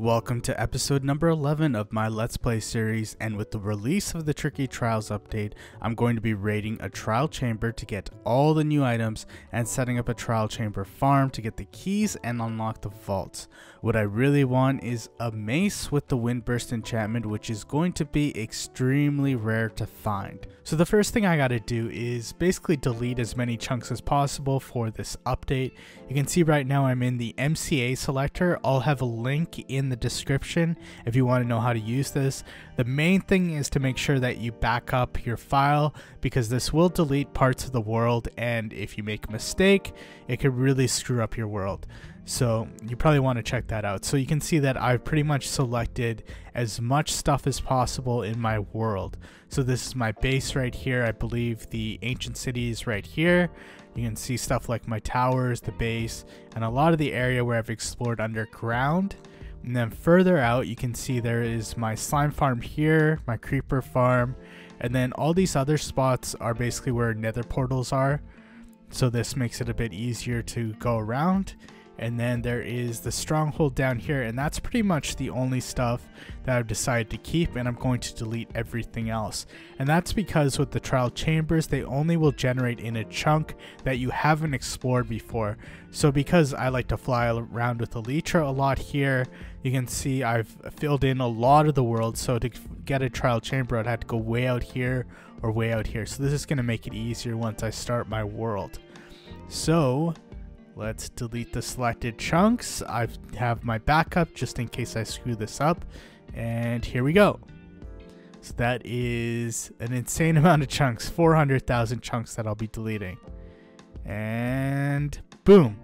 Welcome to episode number 11 of my Let's Play series, and with the release of the Tricky Trials update, I'm going to be raiding a trial chamber to get all the new items and setting up a trial chamber farm to get the keys and unlock the vaults. What I really want is a Mace with the Windburst enchantment, which is going to be extremely rare to find. So the first thing I gotta do is basically delete as many chunks as possible for this update. You can see right now I'm in the MCA selector. I'll have a link in the description if you want to know how to use this. The main thing is to make sure that you back up your file, because this will delete parts of the world, and if you make a mistake it could really screw up your world. So you probably want to check that out. So you can see that I've pretty much selected as much stuff as possible in my world. So this is my base right here. I believe the ancient city is right here. You can see stuff like my towers, the base, and a lot of the area where I've explored underground. And then further out you can see there is my slime farm here, my creeper farm, and then all these other spots are basically where nether portals are. So this makes it a bit easier to go around. And then there is the stronghold down here, and that's pretty much the only stuff that I've decided to keep, and I'm going to delete everything else. And that's because with the trial chambers, they only will generate in a chunk that you haven't explored before. So because I like to fly around with Elytra a lot here, you can see I've filled in a lot of the world. So to get a trial chamber, I'd have to go way out here or way out here. So this is going to make it easier once I start my world. So let's delete the selected chunks. I have my backup just in case I screw this up, and here we go. So that is an insane amount of chunks, 400,000 chunks that I'll be deleting, and boom.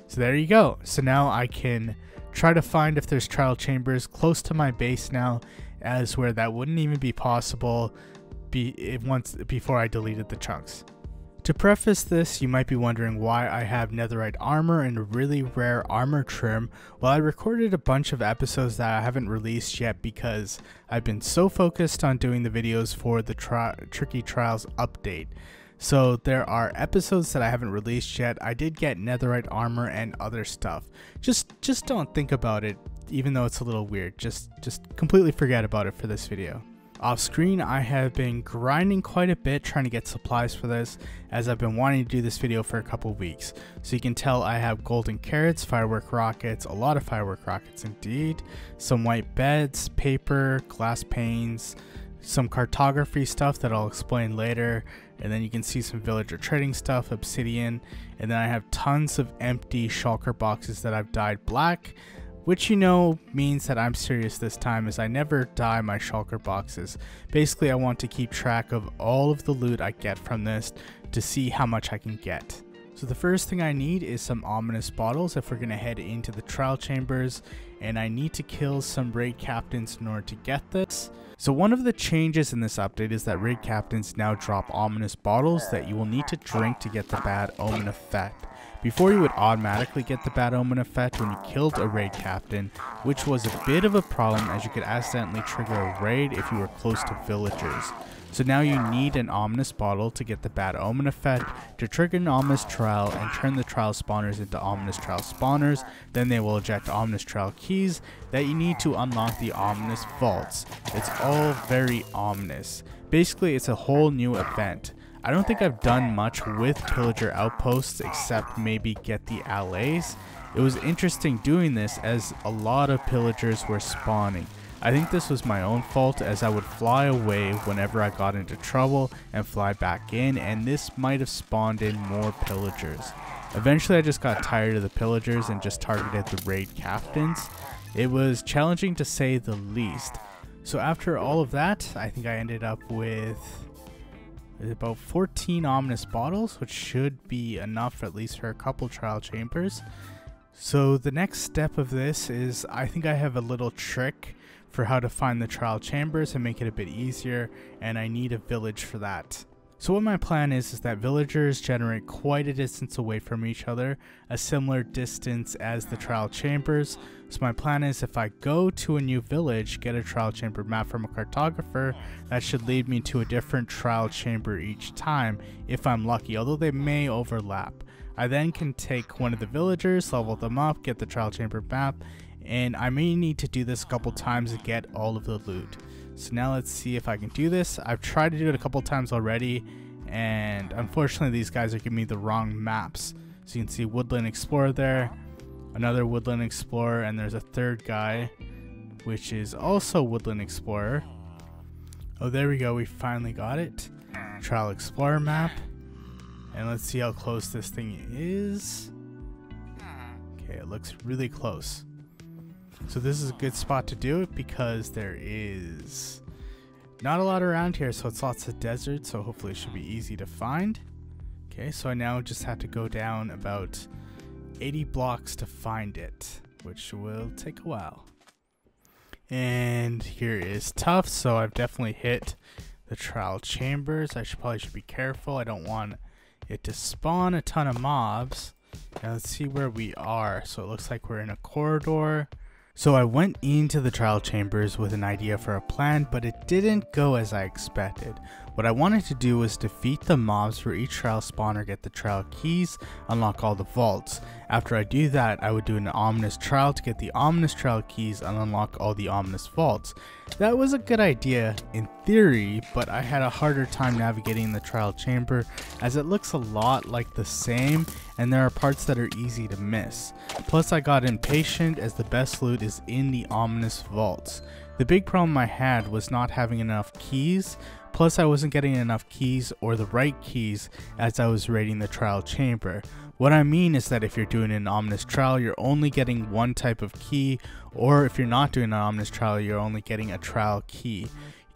So there you go. So now I can try to find if there's trial chambers close to my base now, as where that wouldn't even be possible before I deleted the chunks. To preface this, you might be wondering why I have netherite armor and a really rare armor trim. Well, I recorded a bunch of episodes that I haven't released yet because I've been so focused on doing the videos for the Tricky Trials update. So there are episodes that I haven't released yet. I did get netherite armor and other stuff. Just don't think about it, even though it's a little weird. Just completely forget about it for this video. Off screen, I have been grinding quite a bit trying to get supplies for this, as I've been wanting to do this video for a couple weeks. So you can tell I have golden carrots, firework rockets, a lot of firework rockets indeed, some white beds, paper, glass panes, some cartography stuff that I'll explain later, and then you can see some villager trading stuff, obsidian, and then I have tons of empty shulker boxes that I've dyed black, which you know means that I'm serious this time, as I never dye my shulker boxes. Basically, I want to keep track of all of the loot I get from this to see how much I can get. So the first thing I need is some ominous bottles if we're going to head into the trial chambers, and I need to kill some raid captains in order to get this. So one of the changes in this update is that raid captains now drop ominous bottles that you will need to drink to get the bad omen effect. Before, you would automatically get the bad omen effect when you killed a raid captain, which was a bit of a problem as you could accidentally trigger a raid if you were close to villagers. So now you need an ominous bottle to get the bad omen effect, to trigger an ominous trial and turn the trial spawners into ominous trial spawners. Then they will eject ominous trial keys that you need to unlock the ominous vaults. It's all very ominous. Basically, it's a whole new event. I don't think I've done much with Pillager Outposts except maybe get the allays. It was interesting doing this as a lot of pillagers were spawning. I think this was my own fault, as I would fly away whenever I got into trouble and fly back in, and this might have spawned in more pillagers. Eventually I just got tired of the pillagers and just targeted the raid captains. It was challenging to say the least. So after all of that, I think I ended up with about 14 ominous bottles, which should be enough at least for a couple trial chambers. So the next step of this is, I think I have a little trick for how to find the trial chambers and make it a bit easier, and I need a village for that. So what my plan is that villagers generate quite a distance away from each other, a similar distance as the trial chambers. So my plan is, if I go to a new village, get a trial chamber map from a cartographer, that should lead me to a different trial chamber each time if I'm lucky, although they may overlap. I then can take one of the villagers, level them up, get the trial chamber map, and I may need to do this a couple times to get all of the loot. So now let's see if I can do this. I've tried to do it a couple times already, and unfortunately these guys are giving me the wrong maps. So you can see Woodland Explorer there, another Woodland Explorer, and there's a third guy which is also Woodland Explorer. Oh, there we go, we finally got it. Trial Explorer map. And let's see how close this thing is. Okay, it looks really close. So this is a good spot to do it because there is not a lot around here, so it's lots of desert, so hopefully it should be easy to find. Okay, so I now just have to go down about 80 blocks to find it, which will take a while. And here is tough, so I've definitely hit the trial chambers. I probably should be careful. I don't want it to spawn a ton of mobs. Now let's see where we are. So it looks like we're in a corridor. So I went into the trial chambers with an idea for a plan, but it didn't go as I expected. What I wanted to do was defeat the mobs for each trial spawner, get the trial keys, unlock all the vaults. After I do that, I would do an ominous trial to get the ominous trial keys and unlock all the ominous vaults. That was a good idea in theory, but I had a harder time navigating the trial chamber as it looks a lot like the same and there are parts that are easy to miss. Plus I got impatient as the best loot is in the ominous vaults. The big problem I had was not having enough keys, plus I wasn't getting enough keys or the right keys as I was raiding the trial chamber. What I mean is that if you're doing an ominous trial, you're only getting one type of key, or if you're not doing an ominous trial, you're only getting a trial key.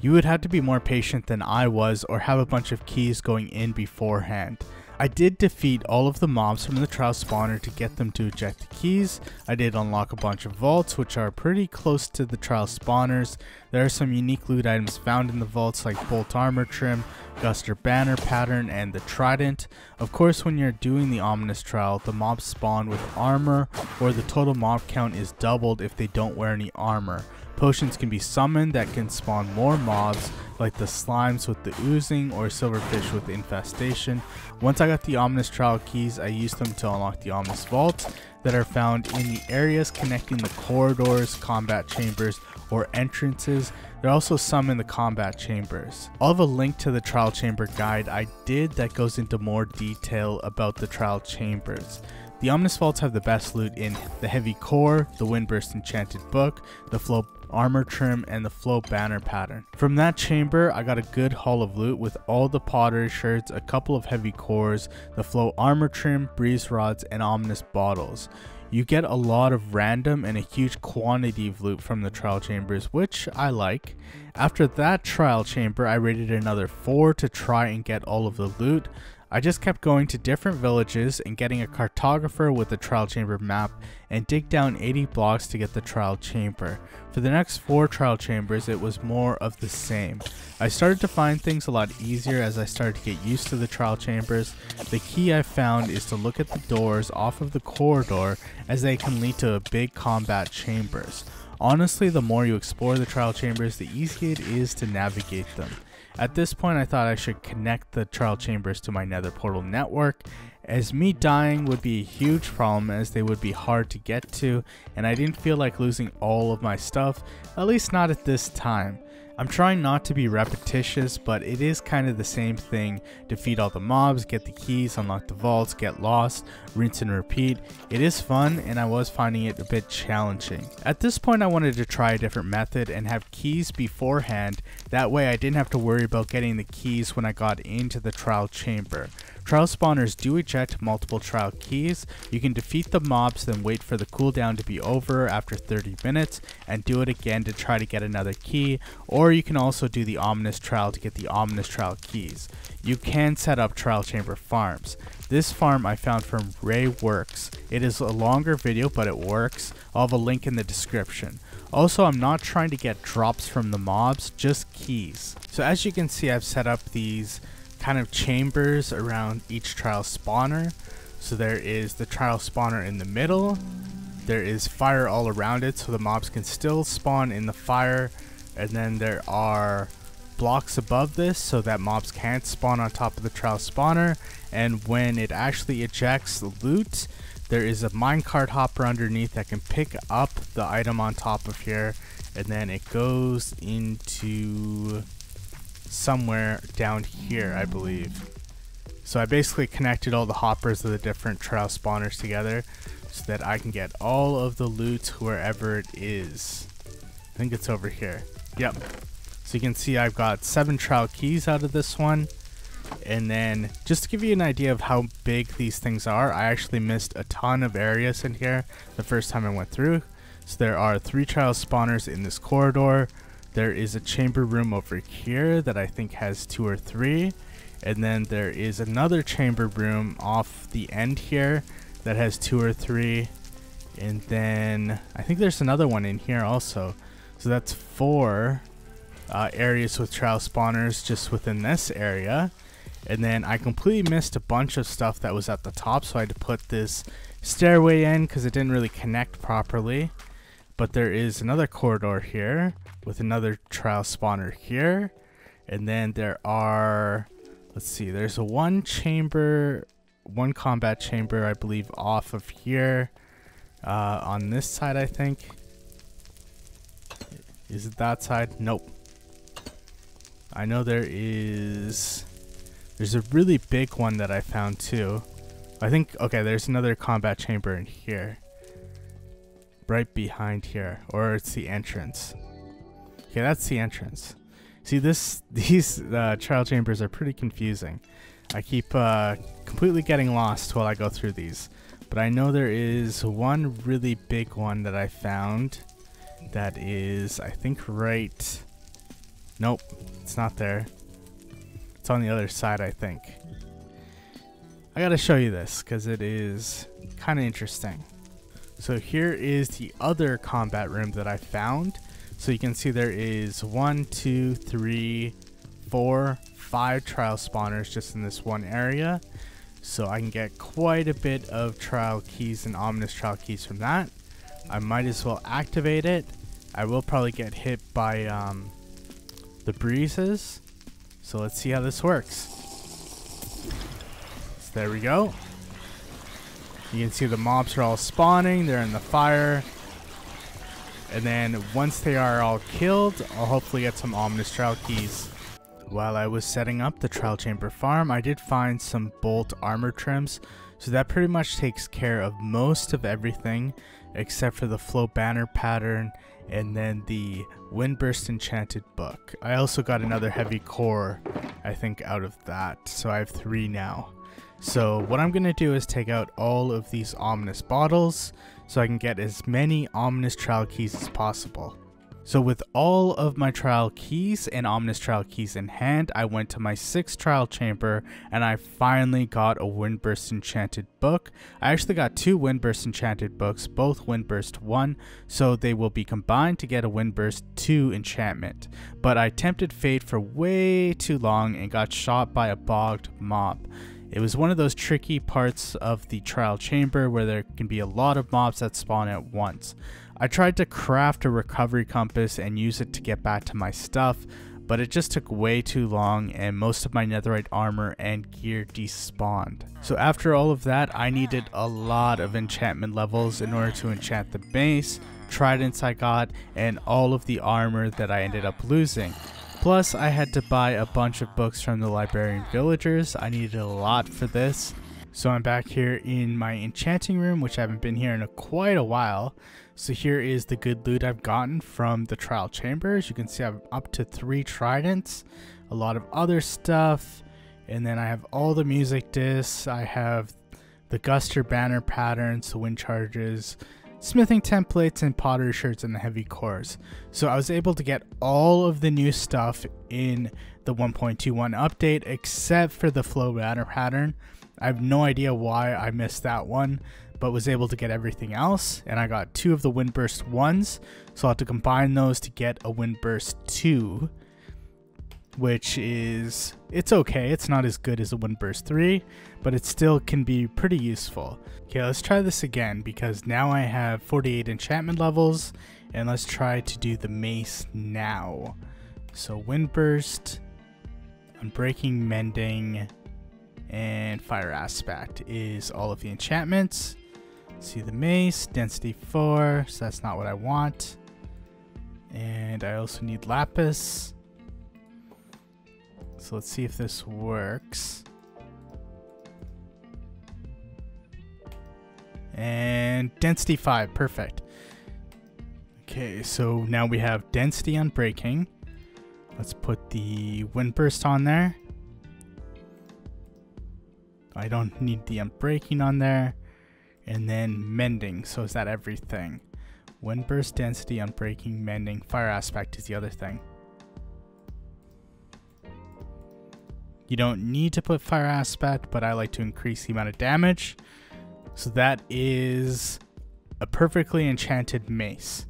You would have to be more patient than I was or have a bunch of keys going in beforehand. I did defeat all of the mobs from the trial spawner to get them to eject the keys. I did unlock a bunch of vaults which are pretty close to the trial spawners. There are some unique loot items found in the vaults like bolt armor trim, guster banner pattern, and the trident. Of course, when you're doing the ominous trial, the mobs spawn with armor, or the total mob count is doubled if they don't wear any armor. Potions can be summoned that can spawn more mobs, like the slimes with the oozing or silverfish with infestation. Once I got the ominous trial keys, I used them to unlock the ominous vaults that are found in the areas connecting the corridors, combat chambers, or entrances. They're also some in the combat chambers. I'll have a link to the trial chamber guide I did that goes into more detail about the trial chambers. The ominous vaults have the best loot in the heavy core, the windburst enchanted book, the flow armor trim, and the flow banner pattern. From that chamber I got a good haul of loot with all the pottery shards, a couple of heavy cores, the flow armor trim, breeze rods, and ominous bottles. You get a lot of random and a huge quantity of loot from the trial chambers, which I like. After that trial chamber I raided another 4 to try and get all of the loot. I just kept going to different villages and getting a cartographer with the trial chamber map and dig down 80 blocks to get the trial chamber. For the next 4 trial chambers it was more of the same. I started to find things a lot easier as I started to get used to the trial chambers. The key I found is to look at the doors off of the corridor as they can lead to big combat chambers. Honestly, the more you explore the trial chambers, the easier it is to navigate them. At this point I thought I should connect the trial chambers to my nether portal network, as me dying would be a huge problem as they would be hard to get to, and I didn't feel like losing all of my stuff, at least not at this time. I'm trying not to be repetitious, but it is kind of the same thing. Defeat all the mobs, get the keys, unlock the vaults, get lost, rinse and repeat. It is fun and I was finding it a bit challenging. At this point I wanted to try a different method and have keys beforehand, that way I didn't have to worry about getting the keys when I got into the trial chamber. Trial spawners do eject multiple trial keys. You can defeat the mobs, then wait for the cooldown to be over after 30 minutes and do it again to try to get another key, or you can also do the ominous trial to get the ominous trial keys. You can set up trial chamber farms. This farm I found from Ray Works. It is a longer video but it works. I'll have a link in the description. Also, I'm not trying to get drops from the mobs, just keys. So as you can see, I've set up these kind of chambers around each trial spawner. So there is the trial spawner in the middle, there is fire all around it so the mobs can still spawn in the fire, and then there are blocks above this so that mobs can't spawn on top of the trial spawner, and when it actually ejects the loot, there is a minecart hopper underneath that can pick up the item on top of here, and then it goes into somewhere down here, I believe. So I basically connected all the hoppers of the different trial spawners together so that I can get all of the loot wherever it is. I think it's over here. Yep. So you can see I've got 7 trial keys out of this one. And then just to give you an idea of how big these things are, I actually missed a ton of areas in here the first time I went through. So there are 3 trial spawners in this corridor. There is a chamber room over here that I think has 2 or 3. And then there is another chamber room off the end here that has 2 or 3. And then I think there's another one in here also. So that's 4 areas with trial spawners just within this area. And then I completely missed a bunch of stuff that was at the top, so I had to put this stairway in because it didn't really connect properly. But there is another corridor here with another trial spawner here. And then there are, let's see, there's a one combat chamber, I believe, off of here on this side, I think. Is it that side? Nope. I know there's a really big one that I found too. I think, okay, there's another combat chamber in here. Right behind here, or it's the entrance. Okay, that's the entrance. See, these trial chambers are pretty confusing. I keep completely getting lost while I go through these. But I know there is one really big one that I found that is, I think, right... Nope, it's not there. It's on the other side, I think. I gotta show you this because it is kind of interesting. So here is the other combat room that I found. So you can see there is 1, 2, 3, 4, 5 trial spawners just in this one area. So I can get quite a bit of trial keys and ominous trial keys from that. I might as well activate it. I will probably get hit by the breezes. So let's see how this works. So there we go. You can see the mobs are all spawning. They're in the fire. And then once they are all killed, I'll hopefully get some ominous trial keys. While I was setting up the trial chamber farm, I did find some bolt armor trims. So that pretty much takes care of most of everything except for the flow banner pattern and then the Windburst enchanted book. I also got another heavy core, I think, out of that. So I have 3 now. So what I'm going to do is take out all of these ominous bottles so I can get as many ominous trial keys as possible. So with all of my trial keys and ominous trial keys in hand, I went to my 6th trial chamber and I finally got a Windburst enchanted book. I actually got 2 Windburst enchanted books, both Windburst 1, so they will be combined to get a Windburst 2 enchantment. But I tempted fate for way too long and got shot by a bogged mob. It was one of those tricky parts of the trial chamber where there can be a lot of mobs that spawn at once. I tried to craft a recovery compass and use it to get back to my stuff, but it just took way too long and most of my netherite armor and gear despawned. So after all of that, I needed a lot of enchantment levels in order to enchant the Mace, Tridents I got, and all of the armor that I ended up losing. Plus, I had to buy a bunch of books from the librarian villagers. I needed a lot for this. So I'm back here in my enchanting room, which I haven't been here in quite a while. So here is the good loot I've gotten from the trial chambers. You can see I'm up to 3 tridents, a lot of other stuff, and then I have all the music discs. I have the Guster banner patterns, the wind charges, smithing templates, and pottery shirts, and the heavy cores. So I was able to get all of the new stuff in the 1.21 update except for the flow banner pattern. I have no idea why I missed that one, but was able to get everything else, and I got 2 of the Windburst 1s, so I'll have to combine those to get a Windburst 2, which is, it's okay, it's not as good as a Windburst 3, but it still can be pretty useful. Okay, let's try this again, because now I have 48 enchantment levels, and let's try to do the Mace now. So Windburst, Unbreaking, Mending, and Fire Aspect is all of the enchantments. See the mace, density 4, so that's not what I want. And I also need lapis. So let's see if this works. And density 5, perfect. Okay, so now we have density on breaking. Let's put the windburst on there. I don't need the unbreaking on there. And then mending, so is that everything? Windburst, density, unbreaking, mending, fire aspect is the other thing. You don't need to put fire aspect, but I like to increase the amount of damage. So that is a perfectly enchanted mace.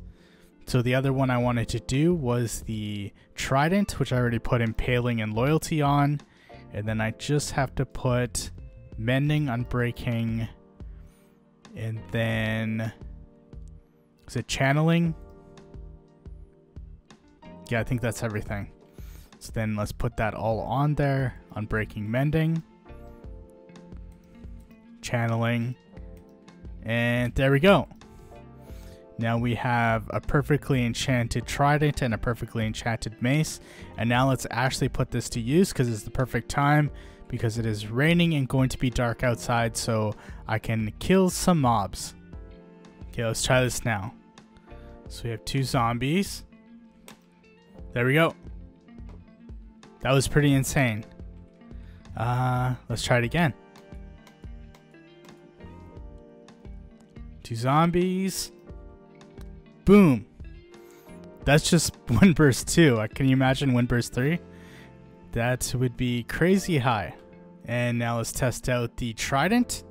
So the other one I wanted to do was the Trident, which I already put impaling and loyalty on. And then I just have to put mending, unbreaking, and then is it channeling? Yeah, I think that's everything. So then let's put that all on there. Unbreaking, mending, channeling, and there we go. Now we have a perfectly enchanted Trident and a perfectly enchanted mace. And now let's actually put this to use because it's the perfect time, because it is raining and going to be dark outside, so I can kill some mobs. Okay, let's try this now. So we have 2 zombies. There we go. That was pretty insane. Let's try it again. 2 zombies. Boom. That's just Windburst 2. Can you imagine Windburst 3? That would be crazy high. And now let's test out the Trident.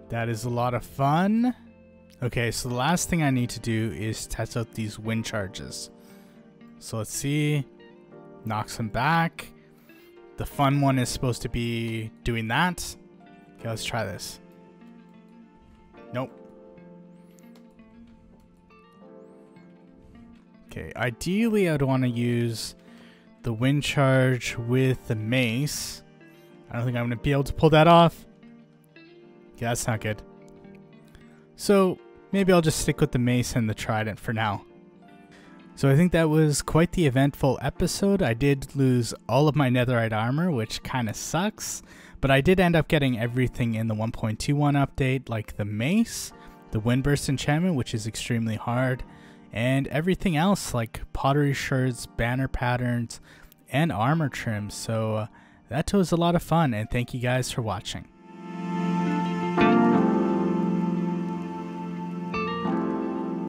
That is a lot of fun. Okay, so the last thing I need to do is test out these wind charges. So let's see. Knocks them back. The fun one is supposed to be doing that. Okay, let's try this. Nope. Okay, ideally I'd want to use the wind charge with the mace. I don't think I'm going to be able to pull that off. Yeah, that's not good. So maybe I'll just stick with the mace and the Trident for now. So I think that was quite the eventful episode. I did lose all of my netherite armor, which kind of sucks. But I did end up getting everything in the 1.21 update, like the mace, the windburst enchantment, which is extremely hard, and everything else like pottery shards, banner patterns, and armor trims. So that was a lot of fun, and thank you guys for watching.